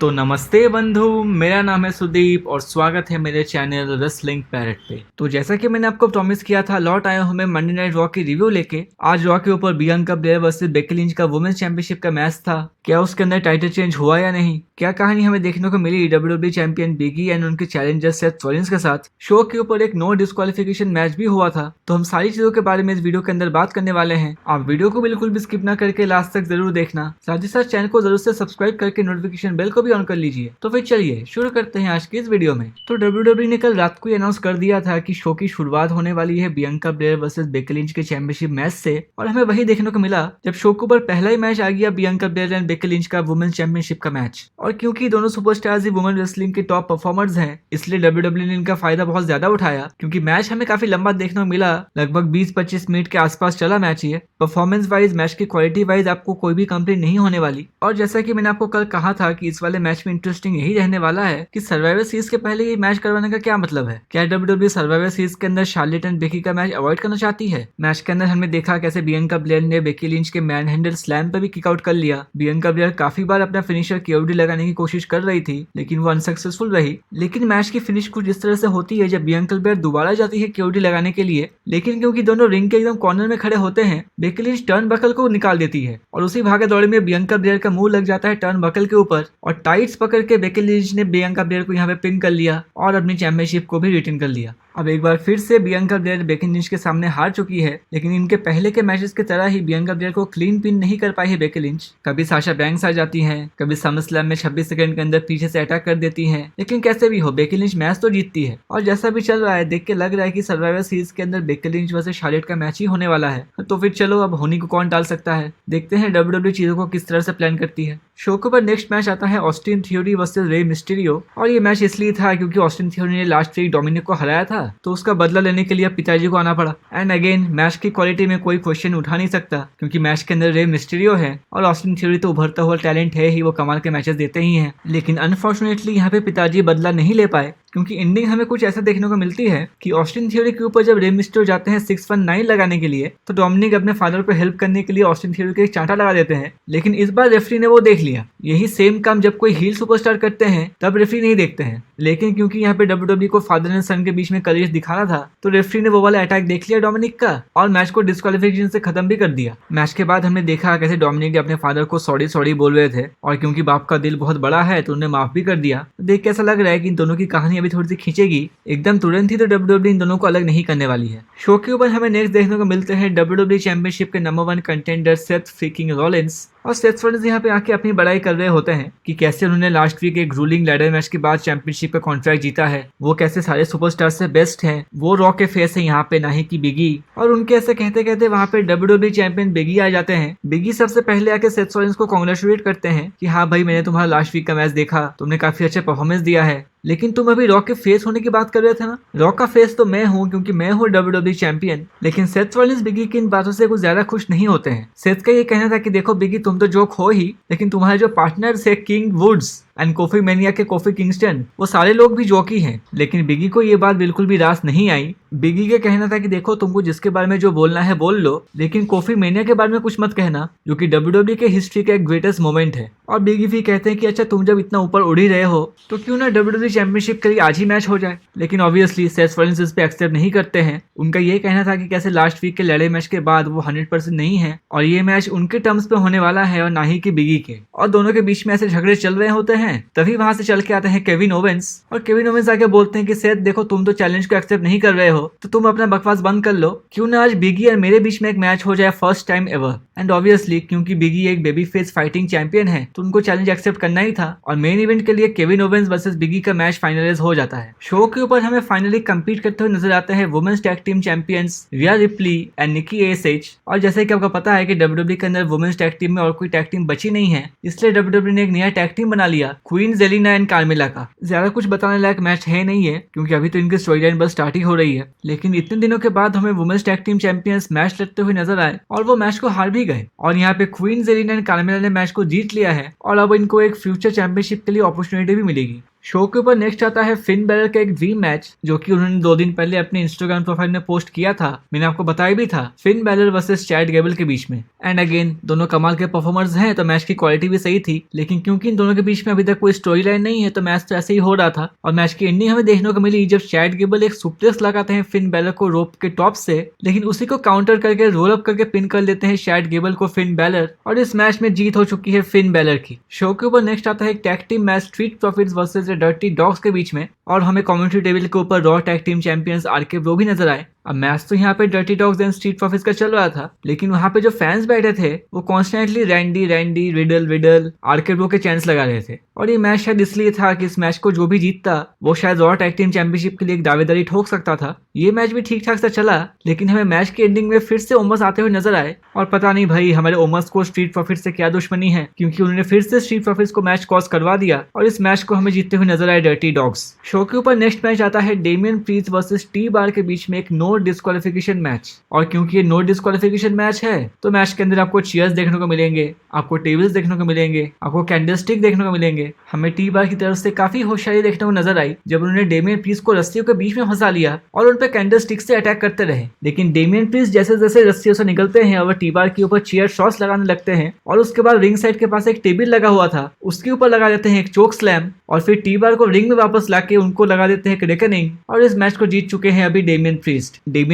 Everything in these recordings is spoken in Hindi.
तो नमस्ते बंधु, मेरा नाम है सुदीप और स्वागत है मेरे चैनल रेसलिंग पैरेट पे। तो जैसा कि मैंने आपको प्रॉमिस किया था, लौट आया हूं मैं मंडे नाइट रॉ की रिव्यू लेके। आज रॉ के ऊपर Bianca Blair versus Becky Lynch का वुमेन्स चैंपियनशिप का मैच था। क्या उसके अंदर टाइटल चेंज हुआ या नहीं, क्या कहानी हमें देखने को मिली डब्ल्यूडब्ल्यूई चैंपियन बिगी एंड उनके चैलेंजर सेथ रॉलिंस के साथ। शो के ऊपर एक नो डिस्क्वालिफिकेशन मैच भी हुआ था। तो हम सारी चीजों के बारे में इस वीडियो के अंदर बात करने वाले हैं। आप वीडियो को बिल्कुल भी स्किप ना करके लास्ट तक जरूर देखना, साथ ही साथ चैनल को जरूर से सब्सक्राइब करके नोटिफिकेशन बेल को भी ऑन कर लीजिए। तो फिर चलिए शुरू करते हैं आज की इस वीडियो में। तो डब्ल्यूडब्ल्यूई ने कल रात को अनाउंस कर दिया था कि शो की शुरुआत होने वाली है Bianca Blair versus Becky Lynch के चैंपियनशिप मैच से, और हमें वही देखने को मिला जब शो के ऊपर पहला ही मैच आ गया Bianca Blair and Becky Lynch का वुमेन्स चैंपियनशिप का मैच। और क्योंकि दोनों सुपरस्टार्स ही वुमेन रेसलिंग के टॉप परफॉर्मर्स हैं, इसलिए डब्ल्यूडब्ल्यूई ने इनका फायदा बहुत ज्यादा उठाया, क्योंकि मैच हमें काफी लंबा देखने को मिला। लगभग 20-25 मिनट के आसपास चला मैच। ये परफॉर्मेंस वाइज, मैच की क्वालिटी वाइज आपको कोई भी कंप्लेंट नहीं होने वाली। और जैसा कि मैंने आपको कल कहा था कि इस वाले मैच में इंटरेस्टिंग यही रहने वाला है कि सर्वाइवर सीरीज के पहले ये मैच करवाने का क्या मतलब है। क्या डब्ल्यूडब्ल्यूई सर्वाइवर सीरीज के अंदर शार्लेट एंड बेकी का मैच अवॉइड करना चाहती है। मैच के अंदर हमने देखा कैसे बियांका ब्लेयर ने बेकी लिंच के मैन हैंडल स्लैम पे भी किक आउट कर लिया। बियांका ब्लेयर काफी बार अपना फिनिशर केओडी लगाने की कोशिश कर रही थी, लेकिन वो अनसक्सेसफुल रही। लेकिन मैच की फिनिश कुछ इस तरह से होती है जब बियांका ब्लेयर दोबारा जाती है केओडी लगाने के लिए, लेकिन क्योंकि दोनों रिंग के एकदम कॉर्नर में खड़े होते हैं, बेकी लिंच टर्न बकल को निकाल देती है और उसी भागे दौड़े में बियांका ब्लेयर का मुंह लग जाता है टर्न बकल के ऊपर, और टाइट्स पकड़ के बेकी लिंच ने बियांका ब्लेयर को यहाँ पे पिन कर लिया और अपनी चैंपियनशिप को भी रिटेन कर लिया। अब एक बार फिर से बियांका ब्लेयर बेकी लिंच के सामने हार चुकी है, लेकिन इनके पहले के मैचेस की तरह ही बियांका ब्लेयर को क्लीन पिन नहीं कर पाई है बेकी लिंच। कभी साशा बैंक्स आ जाती हैं, कभी समर स्लैम में 26 सेकंड के अंदर पीछे से अटैक कर देती हैं, लेकिन कैसे भी हो बेकी लिंच मैच तो जीतती है। और जैसा भी चल रहा है, देख के लग रहा है कि सर्वाइवर सीरीज के अंदर बेकी लिंच वर्सेस शार्लेट का मैच ही होने वाला है। तो फिर चलो, अब होनी को कौन टाल सकता है। देखते हैं डब्ल्यूडब्ल्यूई चीजों को किस तरह से प्लान करती है। शो के ऊपर नेक्स्ट मैच आता है Austin theory versus Rey Mysterio, और ये मैच इसलिए था क्योंकि ऑस्टिन थियोरी ने लास्ट वीक डोमिनिक को हराया था, तो उसका बदला लेने के लिए पिताजी को आना पड़ा। एंड अगेन मैच की क्वालिटी में कोई क्वेश्चन उठा नहीं सकता, क्योंकि मैच के अंदर रे मिस्टीरियो है और ऑस्टिन थियोरी तो उभरता हुआ टैलेंट है ही, वो कमाल के मैचेस देते ही हैं। लेकिन अनफॉर्चुनेटली यहाँ पे पिताजी बदला नहीं ले पाए, क्योंकि एंडिंग हमें कुछ ऐसा देखने को मिलती है कि ऑस्टिन थियोरी के ऊपर जब रे मिस्टीरियो जाते हैं 619 लगाने के लिए, तो डोमिनिक अपने फादर को हेल्प करने के लिए ऑस्टिन थियोरी को एक चांटा लगा देते हैं। लेकिन इस बार रेफरी ने वो देख लिया। यही सेम काम जब कोई हील सुपरस्टार करते हैं तब रेफरी नहीं देखते हैं, लेकिन क्योंकि यहाँ पे डब्ल्यूडब्ल्यूई को फादर एंड सन के बीच में कलेश दिखाना था, तो रेफरी ने वो वाला अटैक देख लिया डोमिनिक का और मैच को डिस्क्वालिफिकेशन से खत्म भी कर दिया। मैच के बाद हमने देखा कैसे डोमिनिक अपने फादर को सॉरी सॉरी बोल रहे थे, और क्योंकि बाप का दिल बहुत बड़ा है तो उन्हें माफ भी कर दिया। तो देख के ऐसा लग रहा है कि इन दोनों की कहानी अभी थोड़ी सी खींचेगी एकदम तुरंत ही, तो डब्ल्यूडब्ल्यूई इन दोनों को अलग नहीं करने वाली है। शो के ऊपर हमें नेक्स्ट देखने को मिलते हैं डब्ल्यूडब्ल्यूई चैंपियनशिप के number 1 contender Seth freaking Rollins. और सेथ रॉलिंस यहाँ पे आके अपनी बड़ाई कर रहे होते हैं कि कैसे उन्होंने लास्ट वीक एक रूलिंग लैडर मैच के बाद चैंपियनशिप का कॉन्ट्रैक्ट जीता है, वो कैसे सारे सुपरस्टार से बेस्ट हैं, वो रॉ के फेस है यहाँ पे, ना ही की बिगी। और उनके ऐसे कहते कहते वहाँ पे डब्ल्यूडब्ल्यूई चैंपियन बिगी आ जाते हैं। बिगी सबसे पहले आके सेथ रॉलिंस को कांग्रेचुलेट करते हैं कि हाँ भाई, मैंने तुम्हारा लास्ट वीक का मैच देखा, तुमने काफी अच्छा परफॉर्मेंस दिया है, लेकिन तुम अभी रॉ के फेस होने की बात कर रहे थे ना। रॉ का फेस तो मैं हूँ, क्योंकि मैं हूँ डब्ल्यूडब्ल्यूई चैंपियन। लेकिन सेथ रॉलिंस बिगी की इन बातों से कुछ ज्यादा खुश नहीं होते हैं। सेथ का ये कहना था कि देखो बिगी, तुम तो जोक हो ही, लेकिन तुम्हारे जो पार्टनर्स है King Woods and Coffee Mania के कोफी किंगस्टन, वो सारे लोग भी जोकी हैं। लेकिन बिगी को ये बात बिल्कुल भी रास नहीं आई। बिगी का कहना था कि देखो, तुमको जिसके बारे में जो बोलना है बोल लो, लेकिन कोफी मैनिया के बारे में कुछ मत कहना, जो कि डब्ल्यूडब्ल्यूई के हिस्ट्री का एक ग्रेटेस्ट मोमेंट है। और बिगी भी कहते हैं कि अच्छा, तुम जब इतना ऊपर उड़ ही रहे हो तो क्यों ना डब्ल्यूडब्ल्यूई चैंपियनशिप के लिए आज ही मैच हो जाए। लेकिन ऑब्वियसली सेथ रॉलिंस इस पे एक्सेप्ट नहीं करते हैं। उनका ये कहना था कि कैसे लास्ट वीक के लड़े मैच के बाद वो 100% नहीं है, और ये मैच उनके टर्म्स पे होने वाला है और ना ही कि बिगी के। और दोनों के बीच में ऐसे झगड़े चल रहे होते हैं, तभी वहां से चल के आते हैं केविन ओवेंस, और केविन ओवेंस आके बोलते हैं कि सेथ देखो, तुम तो चैलेंज को एक्सेप्ट नहीं कर रहे हो, तो तुम अपना बकवास बंद कर लो, क्यों ना आज बिगी और मेरे बीच में एक मैच हो जाए first time ever. And obviously क्योंकि बिगी एक बेबी फेस फाइटिंग चैंपियन है, तो उनको चैलेंज एक्सेप्ट करना ही था, और मेन इवेंट के लिए केविन ओवेंस वर्सेस बिगी का मैच फाइनलाइज हो जाता है। शो के ऊपर हमें फाइनली कम्पीट करते हुए नजर आते हैं women's tag team champions Rhea Ripley and Nikki ASH. और जैसे कि आपको पता है कि डब्ल्यूडब्ल्यूई के अंदर वुमेन्स टैग टीम में और कोई टैग टीम बची नहीं है, इसलिए डब्ल्यूडब्ल्यूई ने एक नया टैग टीम बना लिया, क्वीन जेलिना एंड कार्मेला का। ज्यादा कुछ बताने लायक मैच है नहीं है, क्योंकि अभी तो इनकी स्टोरी लाइन बस स्टार्ट ही हो रही है। लेकिन इतने दिनों के बाद हमें women's tag team champions match लड़ते हुए नजर आए, और वो मैच को हार भी गए। और यहाँ पे क्वीन जेलिना एंड कार्मेला ने मैच को जीत लिया है, और अब इनको एक फ्यूचर चैंपियनशिप के लिए अपॉर्चुनिटी भी मिलेगी। शो के ऊपर नेक्स्ट आता है फिन बैलर का एक ड्रीम मैच, जो कि उन्होंने 2 दिन पहले अपने इंस्टाग्राम प्रोफाइल में पोस्ट किया था। मैंने आपको बताया भी था, Finn Balor versus Chad Gable के बीच में। एंड अगेन दोनों कमाल के परफॉर्मर्स हैं, तो मैच की क्वालिटी भी सही थी। लेकिन क्योंकि इन दोनों के बीच में अभी तक कोई स्टोरी लाइन नहीं है, तो मैच तो ऐसे ही हो रहा था। और मैच की एंडिंग हमें देखने को मिली जब चैट गेबल एक सुप्लेक्स लगाते हैं फिन बैलर को रोप के टॉप से, लेकिन उसी को काउंटर करके रोल अप करके पिन कर लेते हैं चैट गेबल को फिन बैलर, और इस मैच में जीत हो चुकी है फिन बैलर की। शो के ऊपर नेक्स्ट आता है एक tag team match street profits versus dirty dogs के बीच में, और हमें कमेंट्री टेबल के ऊपर raw tag team champions RK Bro भी नजर आए। अब मैच तो यहाँ पे dirty dogs and street profits का चल रहा था, लेकिन वहाँ पे जो फैंस बैठे थे वो constantly Randy riddle RK Bro के चैंस लगा रहे थे। और ये मैच शायद इसलिए था कि इस मैच को जो भी जीतता वो शायद रॉ टैग टीम चैंपियनशिप के लिए एक दावेदारी ठोक सकता था। ये मैच भी ठीक ठाक सा चला, लेकिन हमें मैच की एंडिंग में फिर से ओमस आते हुए नजर आए। और पता नहीं भाई हमारे ओमस को स्ट्रीट प्रॉफिट्स से क्या दुश्मनी है, क्योंकि उन्होंने फिर से स्ट्रीट प्रॉफिट्स को मैच कॉज करवा दिया और इस मैच को हमें जीतते हुए नजर आए डर्टी डॉग्स। शो के ऊपर नेक्स्ट मैच आता है Damien priest versus T bar के बीच में एक नो डिस्क्वालिफिकेशन मैच। और क्योंकि ये नो डिस्क्वालिफिकेशन मैच है, तो मैच के अंदर आपको चीयर्स देखने को मिलेंगे, आपको टेबल्स देखने को मिलेंगे, आपको कैंडलस्टिक देखने को मिलेंगे। हमें टी बार की तरफ से काफी होशियारी देखने को नजर आई जब उन्होंने डेमियन प्रीस्ट को रस्सियों के बीच में फंसा लिया और उन पे कैंडलस्टिक से अटैक करते रहे। लेकिन डेमियन प्रीस्ट जैसे जैसे रस्सियों से निकलते हैं और टी बार के ऊपर चीयर शॉट्स लगाने लगते हैं, और उसके बाद रिंग साइड के पास एक टेबल लगा हुआ था, उसके ऊपर लगा देते हैं एक चोक स्लैम, और फिर टी बार को रिंग में वापस लाके उनको लगा देते हैं एक रेकनिंग, और इस मैच को जीत चुके हैं अभी डेमियन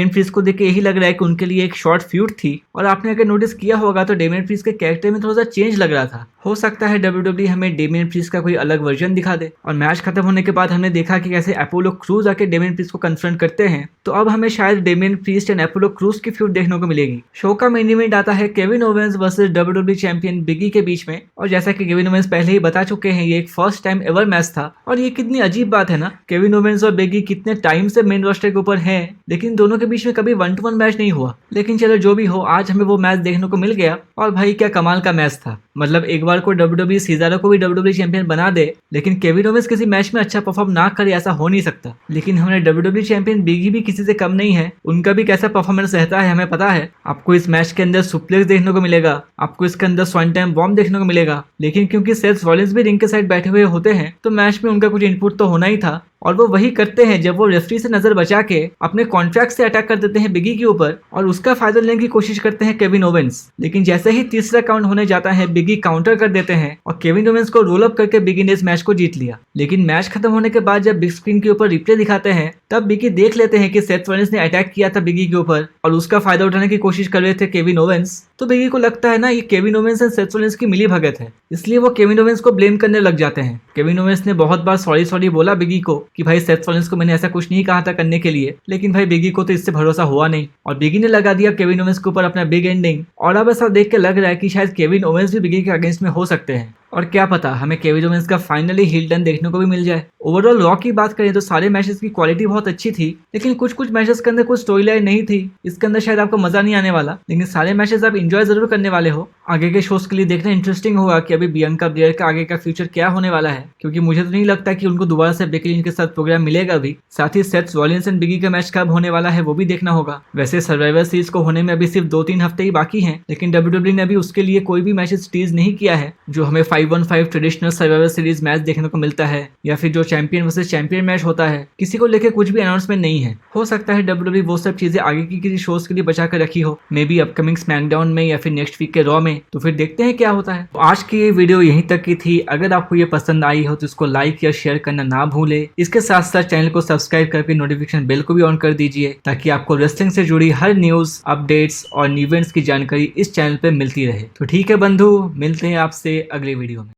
प्रीस्ट को देख के यही लग रहा है कि उनके लिए एक शॉर्ट फ्यूड थी। और आपने अगर नोटिस किया होगा तो डेमियन प्रीस्ट के कैरेक्टर में थोड़ा सा चेंज लग रहा था। हो सकता है WWE हमें डेमियन प्रीस्ट का कोई अलग वर्जन दिखा दे। और मैच खत्म होने के बाद हमने देखा कि कैसे अपोलो क्रूज आके डेमियन प्रीस्ट को कन्फ्रंट करते हैं, तो अब हमें शायद Damian Priest and Apollo Crews की फ्यूड देखने को मिलेगी। शो का मेन इवेंट आता है Kevin Owens versus WWE champion Big E के बीच में, और जैसा कि केविन ओवेंस पहले ही बता चुके हैं ये एक फर्स्ट टाइम एवर मैच था। और ये कितनी अजीब बात है ना, केविन ओवेंस और बिगी कितने टाइम से मेन रोस्टर के ऊपर हैं, लेकिन दोनों के बीच में कभी 1-to-1 मैच नहीं हुआ। लेकिन चलो जो भी हो, आज हमें वो मैच देखने को मिल गया, और भाई क्या कमाल का मैच था। मतलब एक बार को WWE सीज़ारो को भी WWE चैंपियन बना दे, लेकिन केविन ओवेंस किसी मैच में अच्छा परफॉर्म ना करे ऐसा हो नहीं सकता। लेकिन हमने WWE चैंपियन बिगी भी किसी से कम नहीं है, उनका भी कैसा परफॉर्मेंस रहता है हमें पता है। आपको इस मैच के अंदर सुप्लेक्स देखने को मिलेगा, आपको इसके अंदर स्वन टाइम बॉम्ब देखने को मिलेगा, लेकिन क्योंकि सेथ रॉलिंस भी रिंग के साइड बैठे हुए होते हैं, तो मैच में उनका कुछ इनपुट तो होना ही था। और वो वही करते हैं जब वो रेफरी से नजर बचा के अपने कॉन्ट्रैक्ट से अटैक कर देते हैं बिगी के ऊपर, और उसका फायदा लेने की कोशिश करते हैं केविन ओवेंस। लेकिन जैसे ही तीसरा काउंट होने जाता है, बिगी काउंटर कर देते हैं और केविन ओवेंस को रोल अप करके बिगी ने इस मैच को जीत लिया। लेकिन मैच खत्म होने के बाद जब बिग स्क्रीन के ऊपर रिप्ले दिखाते हैं, तब बिगी देख लेते हैं कि सेथ रॉलिंस ने अटैक किया था बिगी के ऊपर और उसका फायदा उठाने की कोशिश कर रहे थे केविन ओवेंस। तो बिगी को लगता है ना ये Kevin Owens and Seth Rollins की मिली भगत है, इसलिए वो केविन ओवेंस को ब्लेम करने लग जाते हैं। केविन ओवेंस ने बहुत बार सॉरी बोला बिगी को कि भाई सेथ रॉलिंस को मैंने ऐसा कुछ नहीं कहा था करने के लिए, लेकिन भाई बिगी को तो इससे भरोसा हुआ नहीं, और बिगी ने लगा दिया केविन ओवेंस के ऊपर अपना बिग एंडिंग। और अब ऐसा देख के लग रहा है कि शायद केविन ओवेंस भी बिगी के अगेंस्ट में हो सकते हैं, और क्या पता हमें केविन ओवेंस का फाइनली हील टर्न देखने को भी मिल जाए। ओवरऑल रॉ की बात करें तो सारे मैचेस की क्वालिटी बहुत अच्छी थी, लेकिन कुछ मैचेस के अंदर कुछ स्टोरी लाइन नहीं थी। इसके अंदर शायद आपको मजा नहीं आने वाला, लेकिन सारे मैचेस आप एंजॉय जरूर करने वाले हो। आगे के शोज के लिए देखना इंटरेस्टिंग होगा कि अभी बियांका ब्लेयर का आगे का फ्यूचर क्या होने वाला है, क्योंकि मुझे तो नहीं लगता कि उनको दोबारा से बेकी लिंच के साथ प्रोग्राम मिलेगा भी। साथ ही सेथ रॉलिंस एंड बिगी का मैच कब होने वाला है वो भी देखना होगा। वैसे सर्वाइवर सीरीज को होने में अभी सिर्फ 2-3 हफ्ते ही बाकी हैं, लेकिन WWE ने अभी उसके लिए कोई भी मैचेस टीज नहीं किया है। जो हमें 5-on-5 traditional survivor series match देखने को मिलता है, या फिर जो चैंपियन वर्सेस चैंपियन मैच होता है, किसी को लेकर कुछ भी अनाउंसमेंट नहीं है। हो सकता है WWE वो सब चीजें आगे की किसी शोज के लिए बचा कर रखी हो, मे बी अपकमिंग स्मैकडाउन में या फिर नेक्स्ट वीक के रॉ में। तो फिर देखते हैं क्या होता है। तो आज की ये वीडियो यहीं तक की थी। अगर आपको ये पसंद आई हो तो इसको लाइक या शेयर करना ना भूले। इसके साथ साथ चैनल को सब्सक्राइब करके नोटिफिकेशन बेल को भी ऑन कर दीजिए, ताकि आपको रेसलिंग से जुड़ी हर न्यूज, अपडेट्स और इवेंट्स की जानकारी इस चैनल पे मिलती रहे। तो ठीक है बंधु, मिलते हैं आपसे अगले वीडियो में।